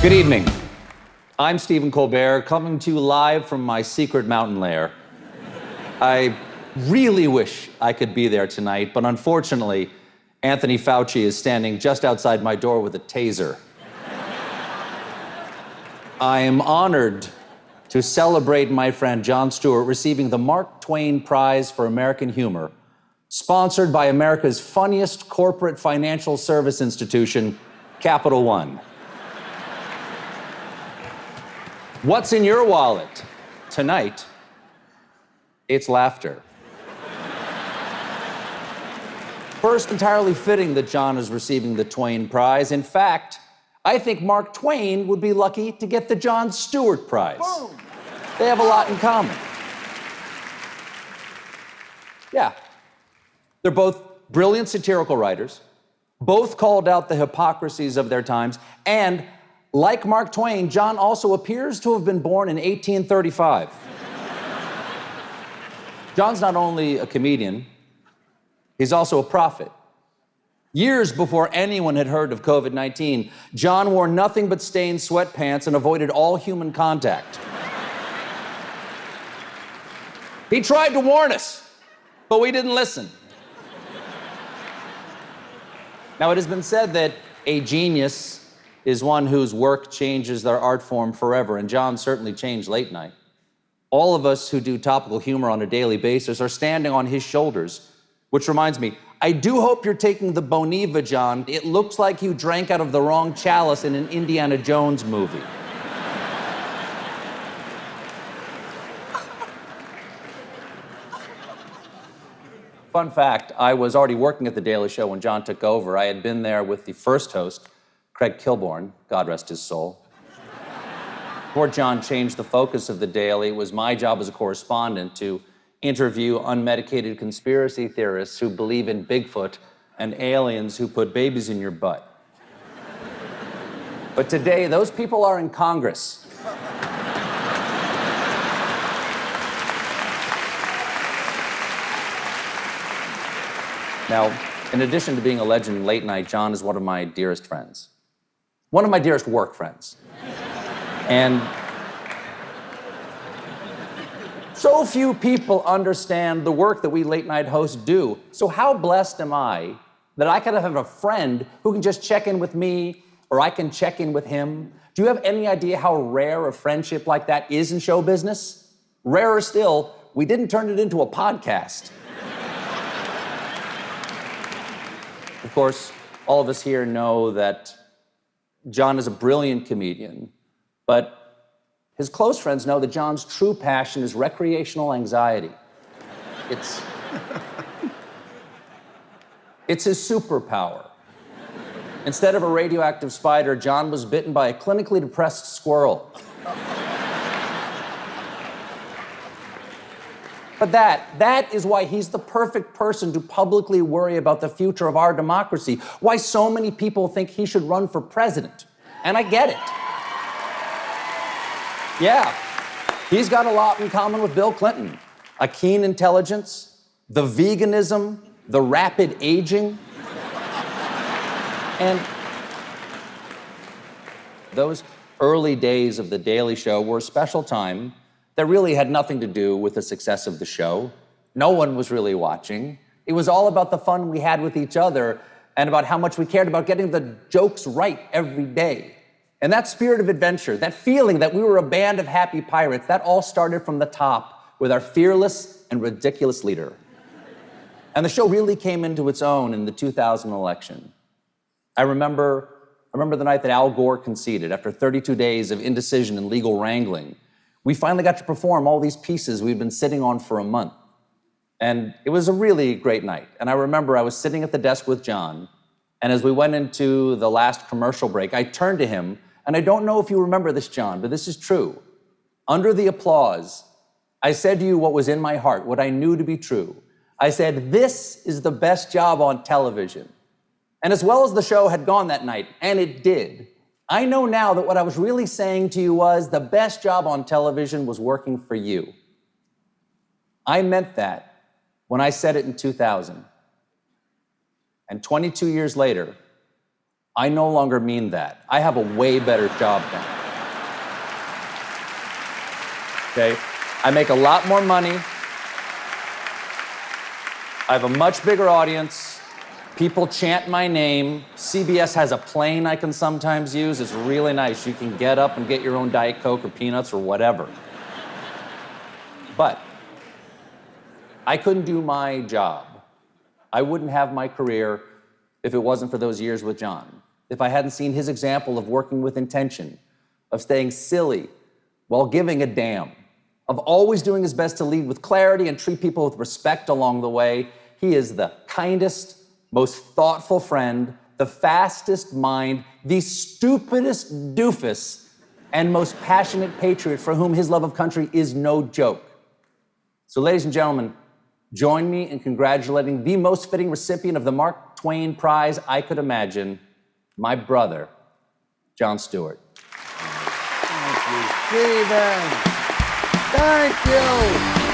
Good evening. I'm Stephen Colbert, coming to you live from my secret mountain lair. I really wish I could be there tonight, but unfortunately, Anthony Fauci is standing just outside my door with a taser. I am honored to celebrate my friend Jon Stewart receiving the Mark Twain Prize for American Humor, sponsored by America's funniest corporate financial service institution, Capital One. What's in your wallet? Tonight, it's laughter. First, entirely fitting that Jon is receiving the Twain Prize. In fact, I think Mark Twain would be lucky to get the Jon Stewart Prize. Boom. They have a lot in common. Yeah. They're both brilliant satirical writers, both called out the hypocrisies of their times, and like Mark Twain, Jon also appears to have been born in 1835. Jon's not only a comedian, he's also a prophet. Years before anyone had heard of COVID-19, Jon wore nothing but stained sweatpants and avoided all human contact. He tried to warn us, but we didn't listen. Now, it has been said that a genius is one whose work changes their art form forever, and Jon certainly changed late night. All of us who do topical humor on a daily basis are standing on his shoulders, which reminds me, I do hope you're taking the Boniva, Jon. It looks like you drank out of the wrong chalice in an Indiana Jones movie. Fun fact, I was already working at The Daily Show when Jon took over. I had been there with the first host, Craig Kilborn, God rest his soul. Before Jon changed the focus of The Daily, it was my job as a correspondent to interview unmedicated conspiracy theorists who believe in Bigfoot and aliens who put babies in your butt. But today, those people are in Congress. Now, in addition to being a legend in late night, Jon is one of my dearest friends. One of my dearest work friends. And so few people understand the work that we late night hosts do. So how blessed am I that I can have a friend who can just check in with me, or I can check in with him? Do you have any idea how rare a friendship like that is in show business? Rarer still, we didn't turn it into a podcast. Of course, all of us here know that Jon is a brilliant comedian, but his close friends know that Jon's true passion is recreational anxiety. It's his superpower. Instead of a radioactive spider, Jon was bitten by a clinically depressed squirrel. But that is why he's the perfect person to publicly worry about the future of our democracy, why so many people think he should run for president. And I get it. Yeah, he's got a lot in common with Bill Clinton. A keen intelligence, the veganism, the rapid aging. And those early days of The Daily Show were a special time that really had nothing to do with the success of the show. No one was really watching. It was all about the fun we had with each other and about how much we cared about getting the jokes right every day. And that spirit of adventure, that feeling that we were a band of happy pirates, that all started from the top with our fearless and ridiculous leader. And the show really came into its own in the 2000 election. I remember the night that Al Gore conceded after 32 days of indecision and legal wrangling. We finally got to perform all these pieces we'd been sitting on for a month. And it was a really great night. And I remember I was sitting at the desk with Jon, and as we went into the last commercial break, I turned to him, and I don't know if you remember this, Jon, but this is true. Under the applause, I said to you what was in my heart, what I knew to be true. I said, this is the best job on television. And as well as the show had gone that night, and it did, I know now that what I was really saying to you was the best job on television was working for you. I meant that when I said it in 2000. And 22 years later, I no longer mean that. I have a way better job now. Okay? I make a lot more money. I have a much bigger audience. People chant my name. CBS has a plane I can sometimes use. It's really nice. You can get up and get your own Diet Coke or peanuts or whatever. But I couldn't do my job. I wouldn't have my career if it wasn't for those years with Jon. If I hadn't seen his example of working with intention, of staying silly while giving a damn, of always doing his best to lead with clarity and treat people with respect along the way. He is the kindest, most thoughtful friend, the fastest mind, the stupidest doofus, and most passionate patriot for whom his love of country is no joke. So, ladies and gentlemen, join me in congratulating the most fitting recipient of the Mark Twain Prize I could imagine, my brother, Jon Stewart. Thank you, Stephen. Thank you.